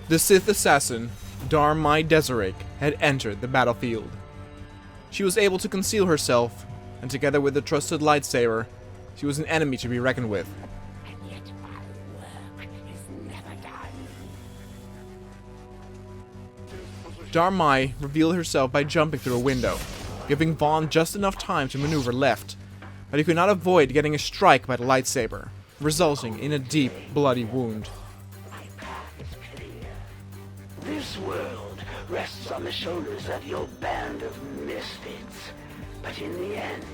The Sith assassin, Darmai Desirek, had entered the battlefield. She was able to conceal herself, and together with the trusted lightsaber, she was an enemy to be reckoned with. And yet my work is never done. Darmai revealed herself by jumping through a window, giving Vaughn just enough time to maneuver left, but he could not avoid getting a strike by the lightsaber, resulting in a deep, bloody wound. This world rests on the shoulders of your band of misfits. But in the end,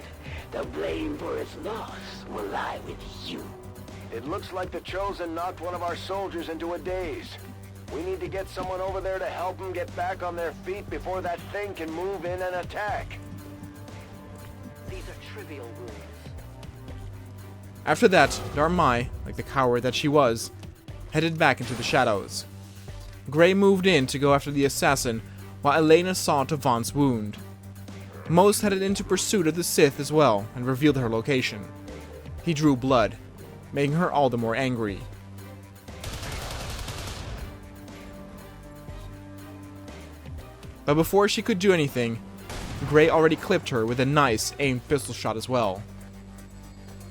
the blame for its loss will lie with you. It looks like the Chosen knocked one of our soldiers into a daze. We need to get someone over there to help them get back on their feet before that thing can move in and attack. These are trivial wounds. After that, Darmai, like the coward that she was, headed back into the shadows. Gray moved in to go after the assassin, while Elena saw to Vaughn's wound. Most headed into pursuit of the Sith as well, and revealed her location. He drew blood, making her all the more angry. But before she could do anything, Gray already clipped her with a nice aimed pistol shot as well.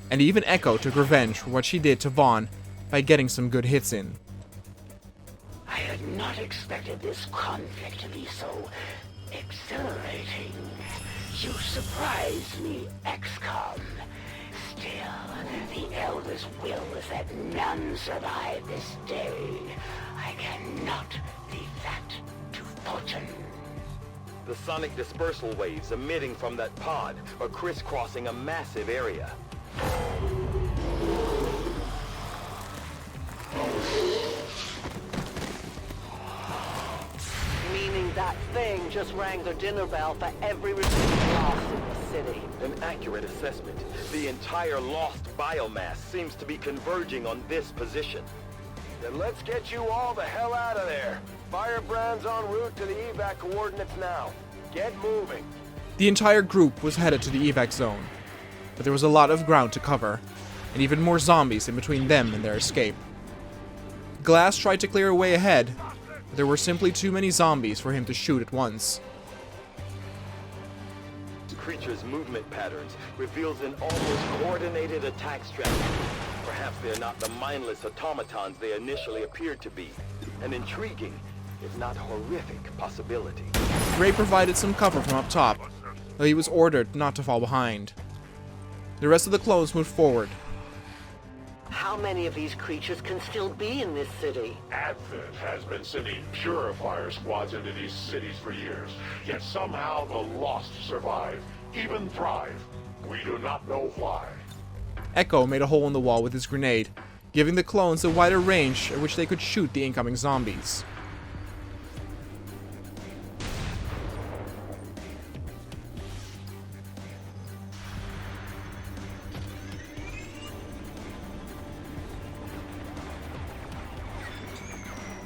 And even Echo took revenge for what she did to Vaughn by getting some good hits in. I had not expected this conflict to be so exhilarating. You surprised me, Xcom. Still, the Elder's will is that none survive this day. I cannot leave that to fortune. The sonic dispersal waves emitting from that pod are crisscrossing a massive area. Meaning that thing just rang the dinner bell for every received loss in the city. An accurate assessment. The entire lost biomass seems to be converging on this position. Then let's get you all the hell out of there. Firebrand's en route to the evac coordinates now. Get moving. The entire group was headed to the evac zone, but there was a lot of ground to cover, and even more zombies in between them and their escape. Glass tried to clear a way ahead, but there were simply too many zombies for him to shoot at once. The creature's movement patterns reveals an almost coordinated attack strategy. Perhaps they're not the mindless automatons they initially appeared to be. An intriguing, if not horrific, possibility. Gray provided some cover from up top, though he was ordered not to fall behind. The rest of the clones moved forward. How many of these creatures can still be in this city? Advent has been sending purifier squads into these cities for years, yet somehow the Lost survive, even thrive. We do not know why. Echo made a hole in the wall with his grenade, giving the clones a wider range at which they could shoot the incoming zombies.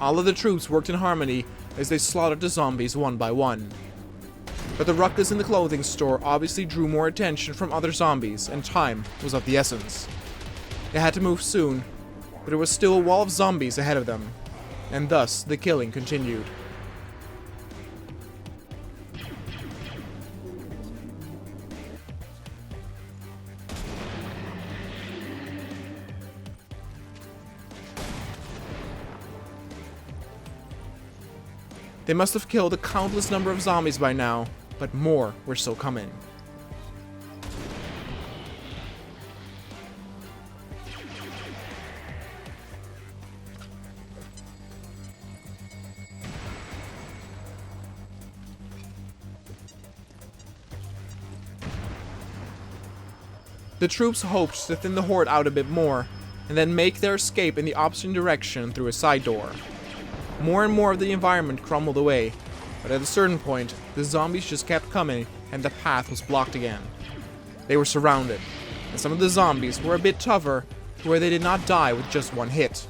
All of the troops worked in harmony as they slaughtered the zombies one by one. But the ruckus in the clothing store obviously drew more attention from other zombies, and time was of the essence. They had to move soon, but there was still a wall of zombies ahead of them, and thus the killing continued. They must have killed a countless number of zombies by now, but more were still coming. The troops hoped to thin the horde out a bit more, and then make their escape in the opposite direction through a side door. More and more of the environment crumbled away, but at a certain point, the zombies just kept coming and the path was blocked again. They were surrounded, and some of the zombies were a bit tougher to where they did not die with just one hit.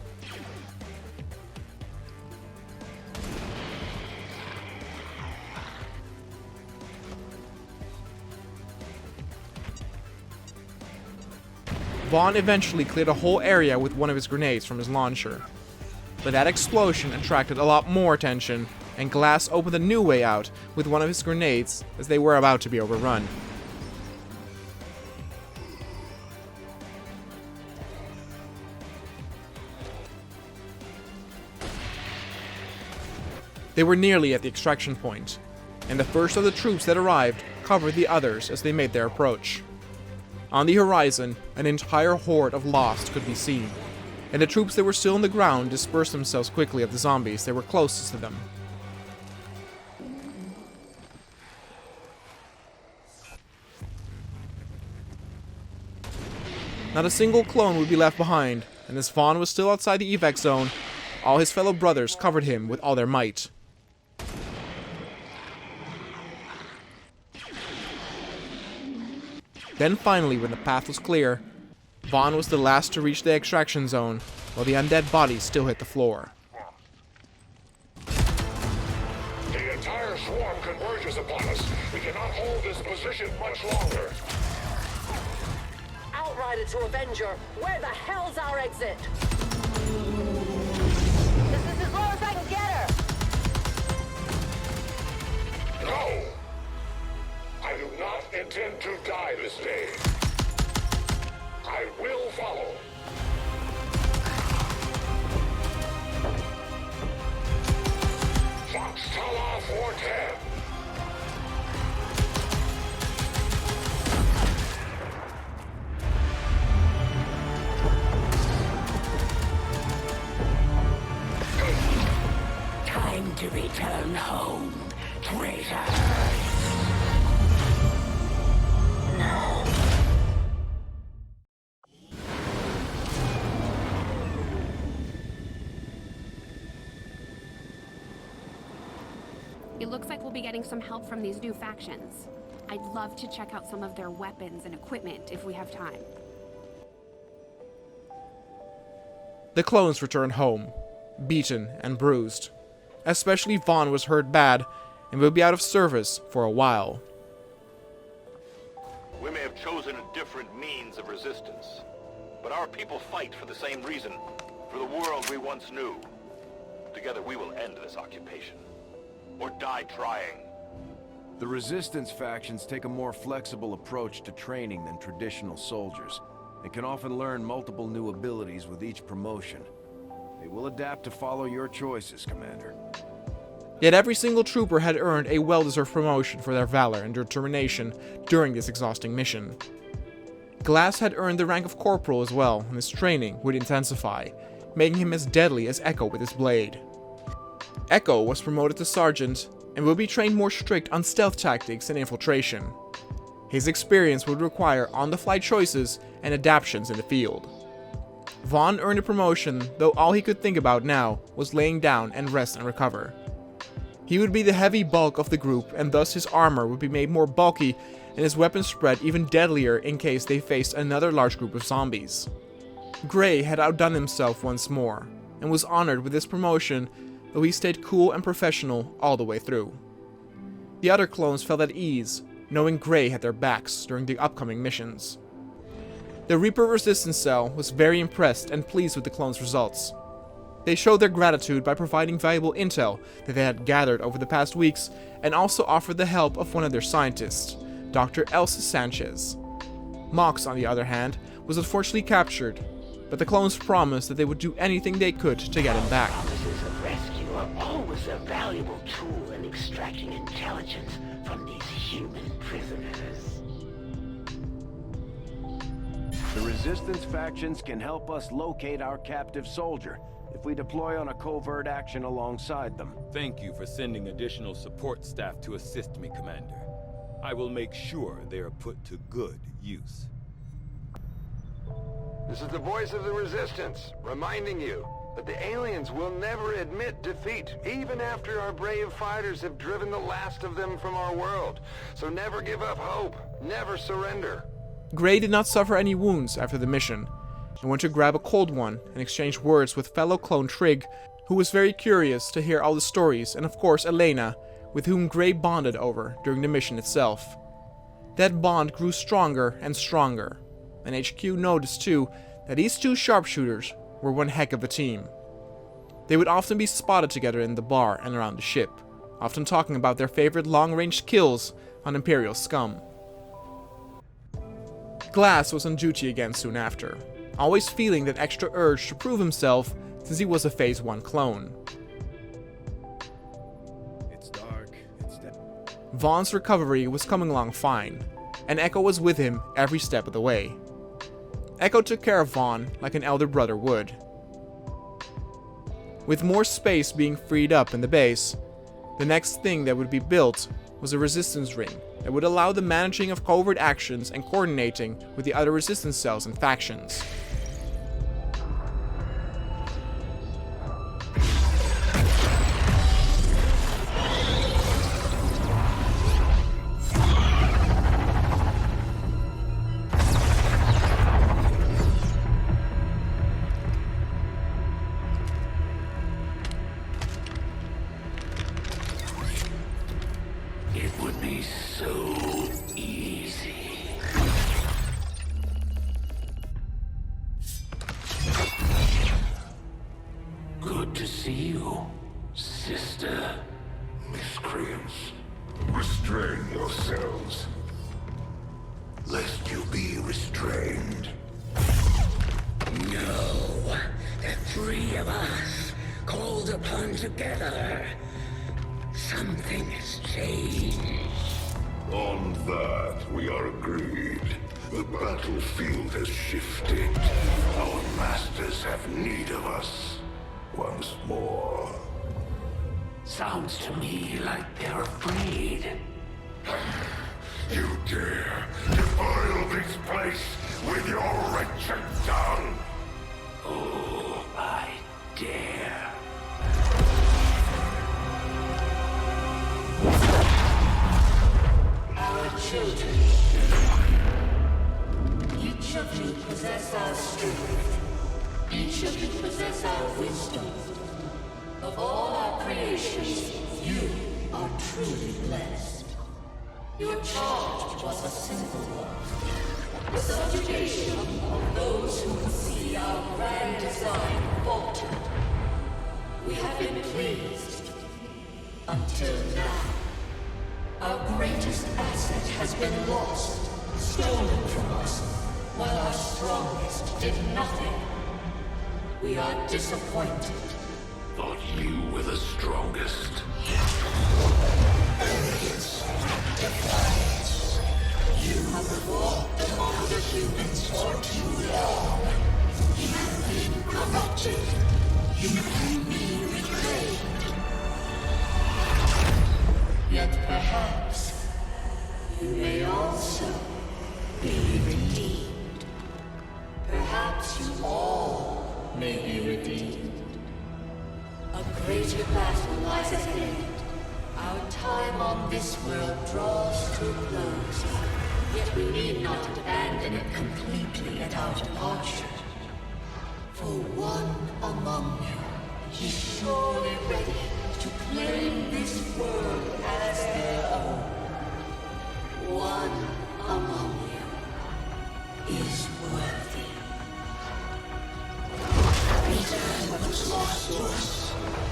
Vaughn eventually cleared a whole area with one of his grenades from his launcher. But that explosion attracted a lot more attention, and Glass opened a new way out with one of his grenades as they were about to be overrun. They were nearly at the extraction point, and the first of the troops that arrived covered the others as they made their approach. On the horizon, an entire horde of Lost could be seen, and the troops that were still on the ground dispersed themselves quickly at the zombies that were closest to them. Not a single clone would be left behind, and as Vaughn was still outside the evac zone, all his fellow brothers covered him with all their might. Then finally, when the path was clear, Vaughn was the last to reach the extraction zone, while the undead bodies still hit the floor. The entire swarm converges upon us. We cannot hold this position much longer. Outrider to Avenger, where the hell's our exit? This is as low as I can get her. No! I do not intend to die this day. I will follow. Fox Tala 410. Time to return home, traitor. It looks like we'll be getting some help from these new factions. I'd love to check out some of their weapons and equipment if we have time. The clones returned home, beaten and bruised. Especially Vaughn was hurt bad, and will be out of service for a while. We may have chosen a different means of resistance, but our people fight for the same reason, for the world we once knew. Together we will end this occupation, or die trying. The Resistance factions take a more flexible approach to training than traditional soldiers, and can often learn multiple new abilities with each promotion. They will adapt to follow your choices, Commander. Yet every single trooper had earned a well-deserved promotion for their valor and determination during this exhausting mission. Glass had earned the rank of Corporal as well, and his training would intensify, making him as deadly as Echo with his blade. Echo was promoted to Sergeant, and will be trained more strict on stealth tactics and infiltration. His experience would require on-the-fly choices and adaptations in the field. Vaughn earned a promotion, though all he could think about now was laying down and rest and recover. He would be the heavy bulk of the group, and thus his armor would be made more bulky and his weapons spread even deadlier in case they faced another large group of zombies. Gray had outdone himself once more, and was honored with this promotion, though he stayed cool and professional all the way through. The other clones felt at ease, knowing Gray had their backs during the upcoming missions. The Reaper Resistance Cell was very impressed and pleased with the clones' results. They showed their gratitude by providing valuable intel that they had gathered over the past weeks, and also offered the help of one of their scientists, Dr. Elsa Sanchez. Mox, on the other hand, was unfortunately captured, but the clones promised that they would do anything they could to get him back. Promises of rescue are always a valuable tool in extracting intelligence from these human prisoners. The Resistance factions can help us locate our captive soldier if we deploy on a covert action alongside them. Thank you for sending additional support staff to assist me, Commander. I will make sure they are put to good use. This is the voice of the Resistance, reminding you that the aliens will never admit defeat, even after our brave fighters have driven the last of them from our world. So never give up hope, never surrender. Gray did not suffer any wounds after the mission, and went to grab a cold one and exchange words with fellow clone Trig, who was very curious to hear all the stories, and of course Elena, with whom Gray bonded over during the mission itself. That bond grew stronger and stronger, and HQ noticed too that these two sharpshooters were one heck of a team. They would often be spotted together in the bar and around the ship, often talking about their favorite long-range kills on Imperial scum. Glass was on duty again soon after, always feeling that extra urge to prove himself since he was a Phase 1 clone. It's dark. Vaughn's recovery was coming along fine, and Echo was with him every step of the way. Echo took care of Vaughn like an elder brother would. With more space being freed up in the base, the next thing that would be built was a resistance ring that would allow the managing of covert actions and coordinating with the other resistance cells and factions. It would be so easy. Good to see you, sister. Miscreants, restrain yourselves, lest you be restrained. No, the three of us, called upon together. Something has changed. On that, we are agreed. The battlefield has shifted. Our masters have need of us once more. Sounds to me like they're afraid. You dare defile this place with your wretched tongue? Oh, I dare. Our children. Each of you possess our strength. Each of you possess our wisdom. Of all our creations, you are truly blessed. Your charge was a simple one. The subjugation of those who would see our grand design falter. We have been pleased. Until now. Our greatest asset has been lost, stolen from us, while our strongest did nothing. We are disappointed. Thought you were the strongest. Arrogance, defiance. You have fought among the humans for too long. You have been corrupted. You can be reclaimed. Yet perhaps you may also be redeemed. Perhaps you all may be redeemed. A greater battle lies ahead. Our time on this world draws to a close. Yet we need not abandon it completely at our departure. For one among you is surely ready to claim this world as their own. One among you is worthy. Return what was lost to us.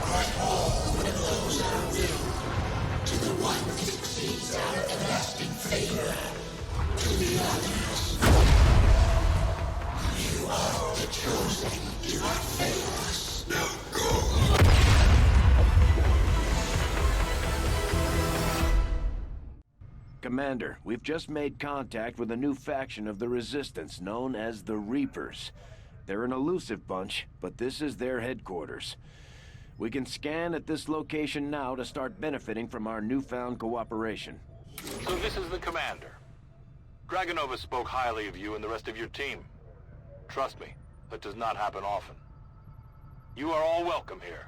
Grant all who oppose our will. To the one that succeeds our everlasting favor. To the others. You are the chosen. Do not fail us. Now go. Commander, we've just made contact with a new faction of the Resistance known as the Reapers. They're an elusive bunch, but this is their headquarters. We can scan at this location now to start benefiting from our newfound cooperation. So this is the commander. Dragonova spoke highly of you and the rest of your team. Trust me, that does not happen often. You are all welcome here.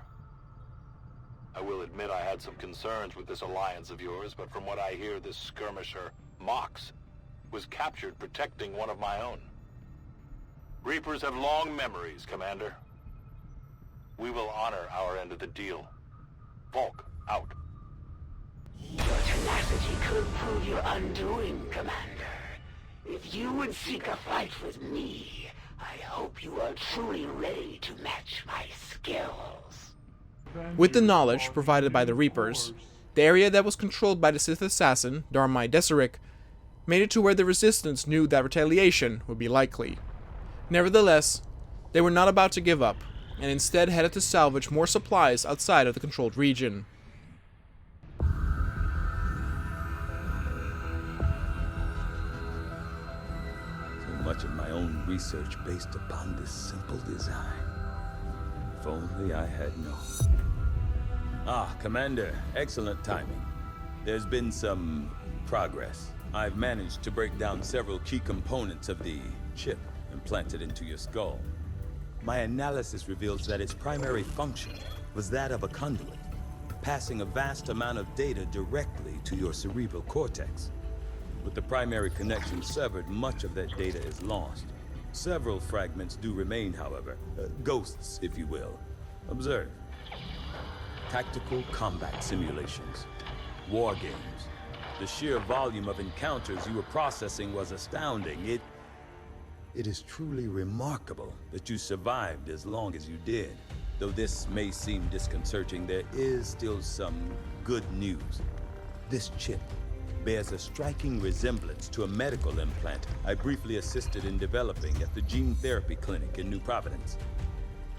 I will admit I had some concerns with this alliance of yours, but from what I hear, this skirmisher, Mox, was captured protecting one of my own. Reapers have long memories, Commander. We will honor our end of the deal. Volk, out. Your tenacity could prove your undoing, Commander. If you would seek a fight with me, I hope you are truly ready to match my skills. With the knowledge provided by the Reapers, the area that was controlled by the Sith assassin, Darmai Deseric, made it to where the Resistance knew that retaliation would be likely. Nevertheless, they were not about to give up, and instead headed to salvage more supplies outside of the controlled region. So much of my own research based upon this simple design. If only I had known. Ah, Commander, excellent timing. There's been some progress. I've managed to break down several key components of the chip implanted into your skull. My analysis reveals that its primary function was that of a conduit, passing a vast amount of data directly to your cerebral cortex. With the primary connection severed, much of that data is lost. Several fragments do remain, however, ghosts, if you will. Observe. Tactical combat simulations, war games. The sheer volume of encounters you were processing was astounding. It is truly remarkable that you survived as long as you did. Though this may seem disconcerting, there is still some good news. This chip bears a striking resemblance to a medical implant I briefly assisted in developing at the gene therapy clinic in New Providence.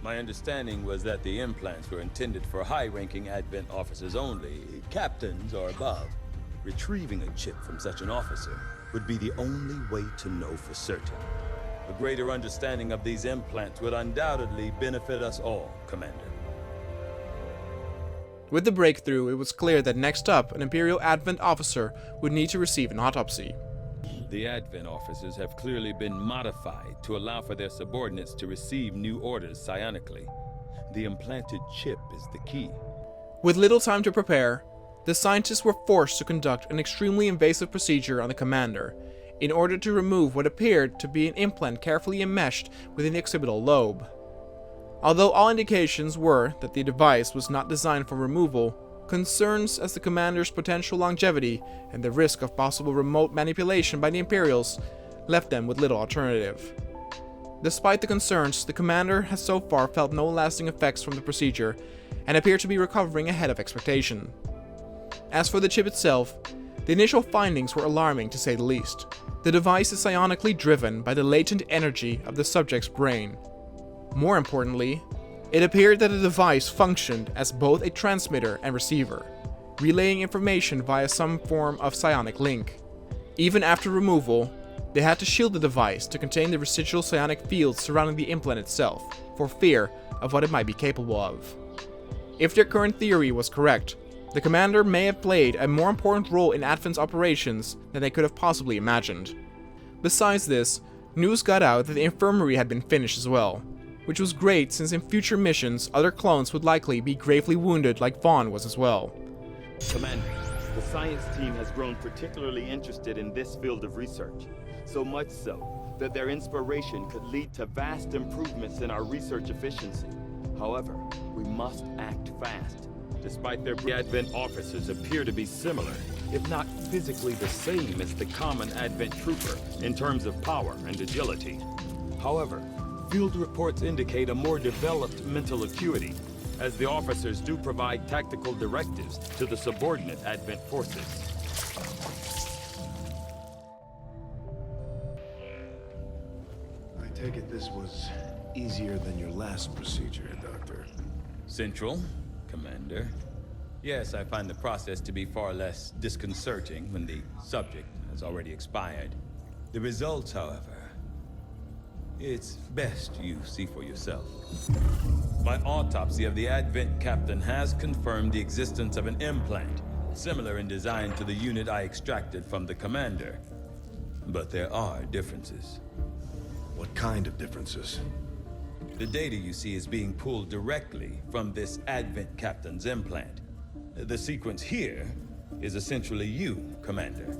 My understanding was that the implants were intended for high-ranking Advent officers only, captains or above. Retrieving a chip from such an officer would be the only way to know for certain. A greater understanding of these implants would undoubtedly benefit us all, Commander. With the breakthrough, it was clear that next up, an Imperial Advent officer would need to receive an autopsy. The Advent officers have clearly been modified to allow for their subordinates to receive new orders psionically. The implanted chip is the key. With little time to prepare, the scientists were forced to conduct an extremely invasive procedure on the commander in order to remove what appeared to be an implant carefully enmeshed within the occipital lobe. Although all indications were that the device was not designed for removal, concerns as the commander's potential longevity and the risk of possible remote manipulation by the Imperials left them with little alternative. Despite the concerns, the commander has so far felt no lasting effects from the procedure and appeared to be recovering ahead of expectation. As for the chip itself, the initial findings were alarming to say the least. The device is psionically driven by the latent energy of the subject's brain. More importantly, it appeared that the device functioned as both a transmitter and receiver, relaying information via some form of psionic link. Even after removal, they had to shield the device to contain the residual psionic fields surrounding the implant itself, for fear of what it might be capable of. If their current theory was correct, the commander may have played a more important role in Advent's operations than they could have possibly imagined. Besides this, news got out that the infirmary had been finished as well, which was great since in future missions other clones would likely be gravely wounded like Vaughn was as well. Commander, the science team has grown particularly interested in this field of research, so much so that their inspiration could lead to vast improvements in our research efficiency. However, we must act fast. Despite their Advent officers appear to be similar, if not physically the same as the common Advent trooper in terms of power and agility. However, field reports indicate a more developed mental acuity, as the officers do provide tactical directives to the subordinate Advent forces. I take it this was easier than your last procedure, Doctor. Central, Commander. Yes, I find the process to be far less disconcerting when the subject has already expired. The results, however, it's best you see for yourself. My autopsy of the Advent captain has confirmed the existence of an implant, similar in design to the unit I extracted from the commander. But there are differences. What kind of differences? The data you see is being pulled directly from this Advent captain's implant. The sequence here is essentially you, Commander.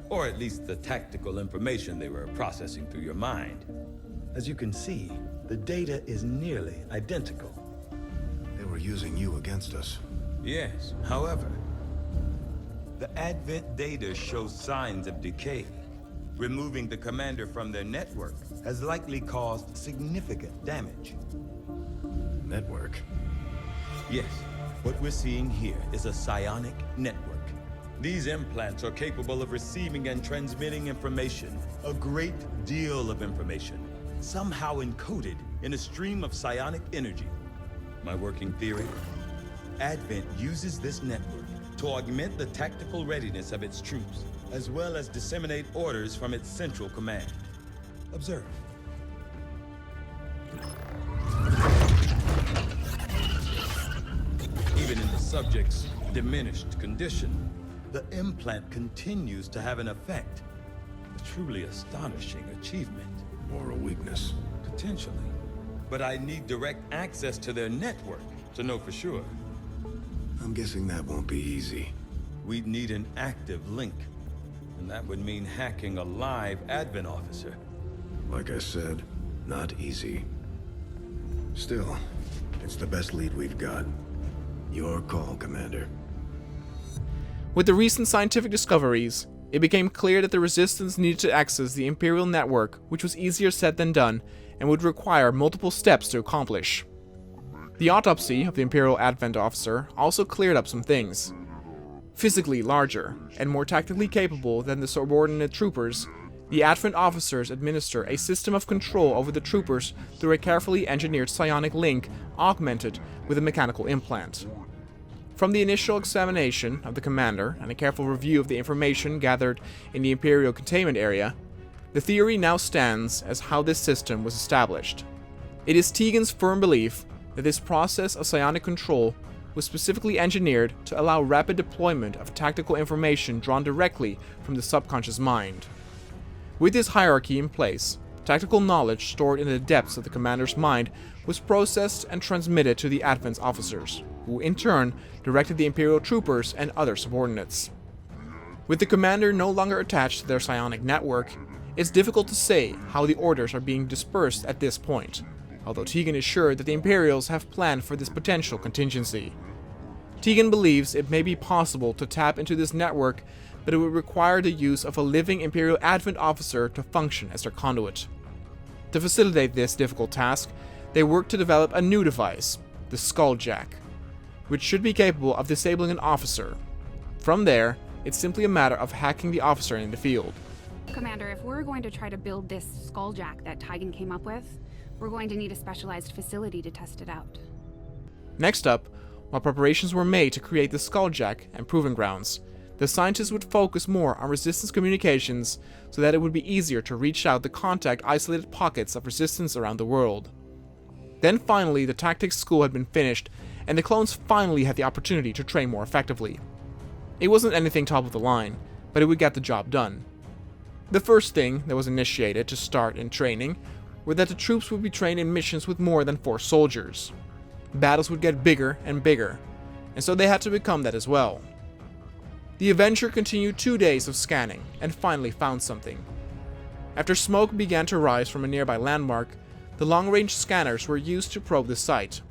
Or at least the tactical information they were processing through your mind. As you can see, the data is nearly identical. They were using you against us. Yes, however, the Advent data shows signs of decay. Removing the commander from their network has likely caused significant damage. Network? Yes, What we're seeing here is a psionic network. These implants are capable of receiving and transmitting information, a great deal of information, somehow encoded in a stream of psionic energy. My working theory? Advent uses this network to augment the tactical readiness of its troops, as well as disseminate orders from its central command. Observe. Even in the subject's diminished condition, the implant continues to have an effect. A truly astonishing achievement. Or a weakness. Potentially. But I need direct access to their network to know for sure. I'm guessing that won't be easy. We'd need an active link. And that would mean hacking a live Advent officer. Like I said, not easy. Still, it's the best lead we've got. Your call, Commander. With the recent scientific discoveries, it became clear that the Resistance needed to access the Imperial network, which was easier said than done, and would require multiple steps to accomplish. The autopsy of the Imperial Advent officer also cleared up some things. Physically larger, and more tactically capable than the subordinate troopers, the Advent officers administer a system of control over the troopers through a carefully engineered psionic link augmented with a mechanical implant. From the initial examination of the commander and a careful review of the information gathered in the Imperial containment area, the theory now stands as how this system was established. It is Tegan's firm belief that this process of psionic control was specifically engineered to allow rapid deployment of tactical information drawn directly from the subconscious mind. With this hierarchy in place, tactical knowledge stored in the depths of the commander's mind was processed and transmitted to the Advent's officers, who in turn directed the Imperial troopers and other subordinates. With the commander no longer attached to their psionic network, it's difficult to say how the orders are being dispersed at this point, although Tegan is sure that the Imperials have planned for this potential contingency. Tegan believes it may be possible to tap into this network, but it would require the use of a living Imperial Advent officer to function as their conduit. To facilitate this difficult task, they work to develop a new device, the skulljack, which should be capable of disabling an officer. From there, it's simply a matter of hacking the officer in the field. Commander, if we're going to try to build this skulljack that Tegan came up with, we're going to need a specialized facility to test it out. Next up, while preparations were made to create the skulljack and proving grounds, the scientists would focus more on Resistance communications so that it would be easier to reach out to contact isolated pockets of Resistance around the world. Then finally, the tactics school had been finished, and the clones finally had the opportunity to train more effectively. It wasn't anything top of the line, but it would get the job done. The first thing that was initiated to start in training were that the troops would be trained in missions with more than 4 soldiers. Battles would get bigger and bigger, and so they had to become that as well. The Avenger continued 2 days of scanning and finally found something. After smoke began to rise from a nearby landmark, the long-range scanners were used to probe the site.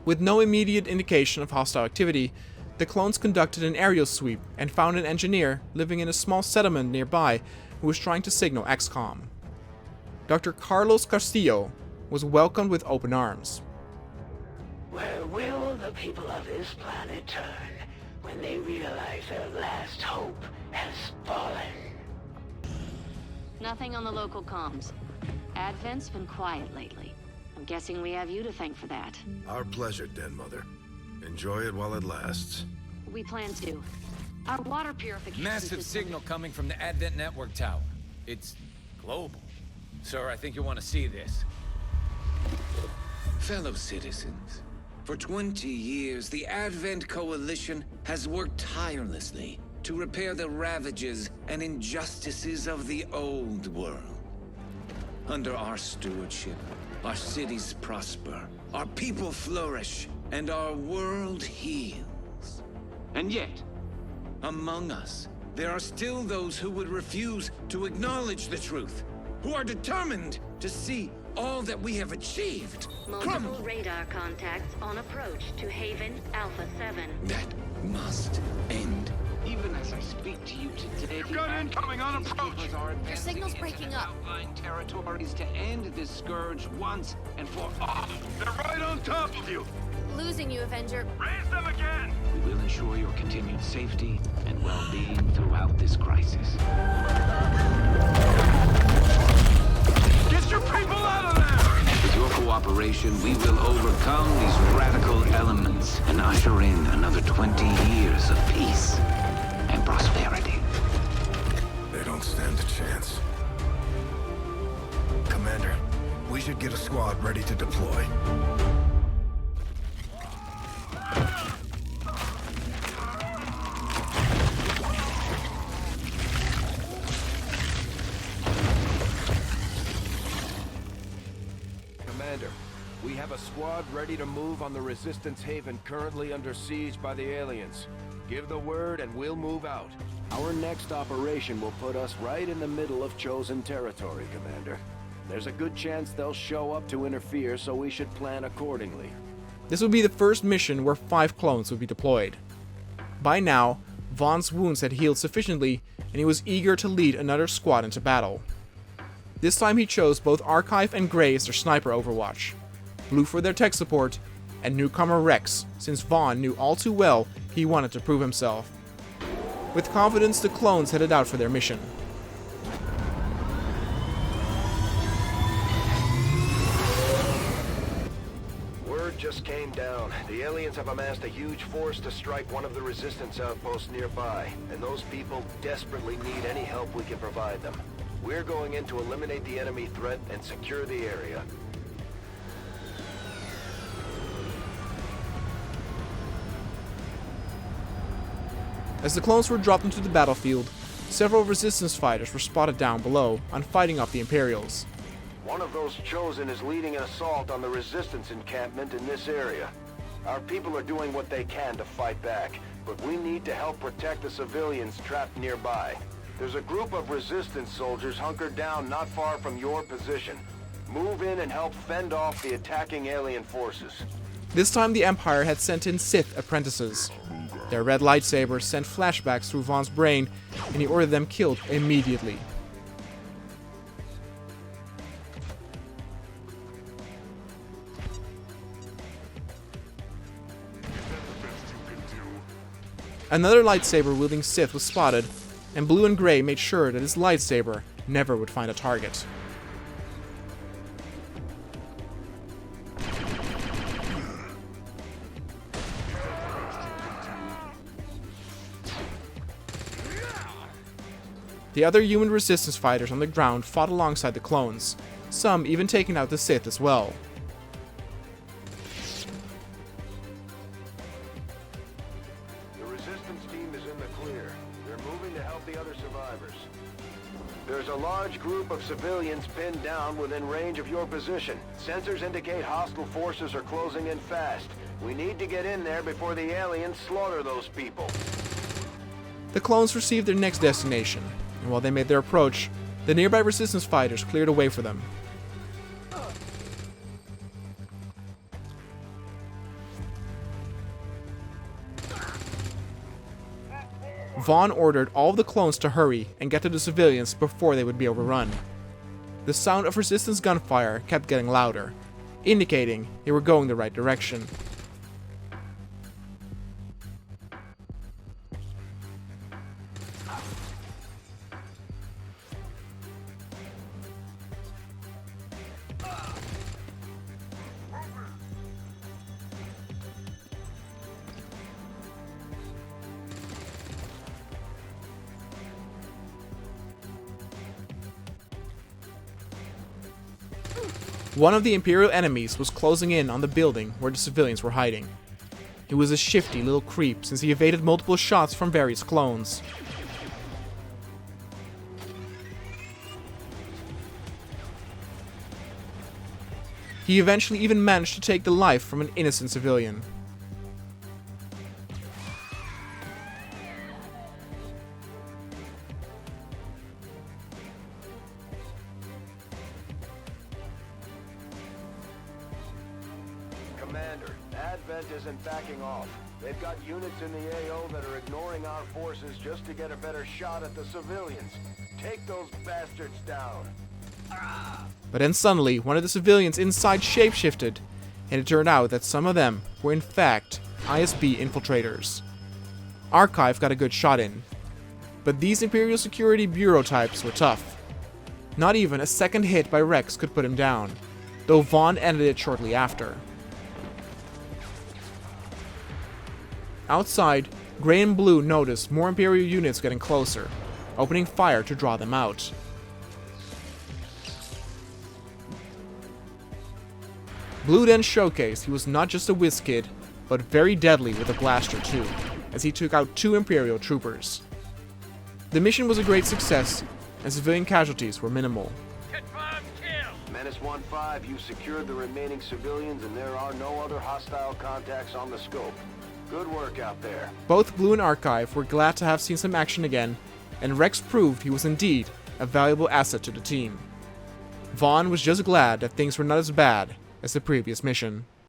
With no immediate indication of hostile activity, the clones conducted an aerial sweep and found an engineer living in a small settlement nearby who was trying to signal Xcom. Dr. Carlos Castillo was welcomed with open arms. Where will the people of this planet turn when they realize their last hope has fallen? Nothing on the local comms. Advent's been quiet lately. I'm guessing we have you to thank for that. Our pleasure, Den Mother. Enjoy it while it lasts. We plan to. Our water purification Massive system... signal coming from the Advent Network Tower. It's global. Sir, I think you want to see this. Fellow citizens, for 20 years, the Advent Coalition has worked tirelessly to repair the ravages and injustices of the old world. Under our stewardship, our cities prosper, our people flourish, and our world heals. And yet, among us, there are still those who would refuse to acknowledge the truth, who are determined to see all that we have achieved Multiple radar contacts on approach to Haven Alpha 7. That must end. Even as I speak to you today, You've got incoming on approach. Your signal's breaking up. Outlying territories to end this scourge once and for all. They're right on top of you. losing you, Avenger. Raise them again! We will ensure your continued safety and well-being throughout this crisis. Get your people out of there! With your cooperation, we will overcome these radical elements and usher in another 20 years of peace and prosperity. They don't stand a chance. Commander, we should get a squad ready to deploy. Commander, we have a squad ready to move on the Resistance Haven currently under siege by the aliens. Give the word and we'll move out. Our next operation will put us right in the middle of chosen territory, Commander. There's a good chance they'll show up to interfere, so we should plan accordingly. This would be the first mission where 5 clones would be deployed. By now, Vaughn's wounds had healed sufficiently, and he was eager to lead another squad into battle. This time he chose both Archive and Grey as their sniper overwatch, Blue for their tech support, and newcomer Rex, since Vaughn knew all too well he wanted to prove himself. With confidence, the clones headed out for their mission. Word just came down. The aliens have amassed a huge force to strike one of the resistance outposts nearby, and those people desperately need any help we can provide them. We're going in to eliminate the enemy threat and secure the area. As the clones were dropped into the battlefield, several resistance fighters were spotted down below on fighting off the Imperials. One of those chosen is leading an assault on the resistance encampment in this area. Our people are doing what they can to fight back, but we need to help protect the civilians trapped nearby. There's a group of resistance soldiers hunkered down not far from your position. Move in and help fend off the attacking alien forces. This time the Empire had sent in Sith apprentices. Their red lightsabers sent flashbacks through Vaughn's brain, and he ordered them killed immediately. Another lightsaber-wielding Sith was spotted, and Blue and Grey made sure that his lightsaber never would find a target. The other human resistance fighters on the ground fought alongside the clones, some even taking out the Sith as well. The resistance team is in the clear. They're moving to help the other survivors. There's a large group of civilians pinned down within range of your position. Sensors indicate hostile forces are closing in fast. We need to get in there before the aliens slaughter those people. The clones received their next destination, and while they made their approach, the nearby resistance fighters cleared a way for them. Vaughn ordered all of the clones to hurry and get to the civilians before they would be overrun. The sound of resistance gunfire kept getting louder, indicating they were going the right direction. One of the Imperial enemies was closing in on the building where the civilians were hiding. He was a shifty little creep since he evaded multiple shots from various clones. He eventually even managed to take the life from an innocent civilian. Commander, Advent isn't backing off. They've got units in the AO that are ignoring our forces just to get a better shot at the civilians. Take those bastards down. But then suddenly, one of the civilians inside shapeshifted, and it turned out that some of them were in fact ISB infiltrators. Archive got a good shot in, but these Imperial Security Bureau types were tough. Not even a second hit by Rex could put him down, though Vaughn ended it shortly after. Outside, Gray and Blue noticed more Imperial units getting closer, opening fire to draw them out. Blue then showcased he was not just a whiz kid, but very deadly with a blaster too, as he took out 2 Imperial troopers. The mission was a great success, and civilian casualties were minimal. Menace 1-5, you secured the remaining civilians and there are no other hostile contacts on the scope. Good work out there. Both Blue and Archive were glad to have seen some action again, and Rex proved he was indeed a valuable asset to the team. Vaughn was just glad that things were not as bad as the previous mission.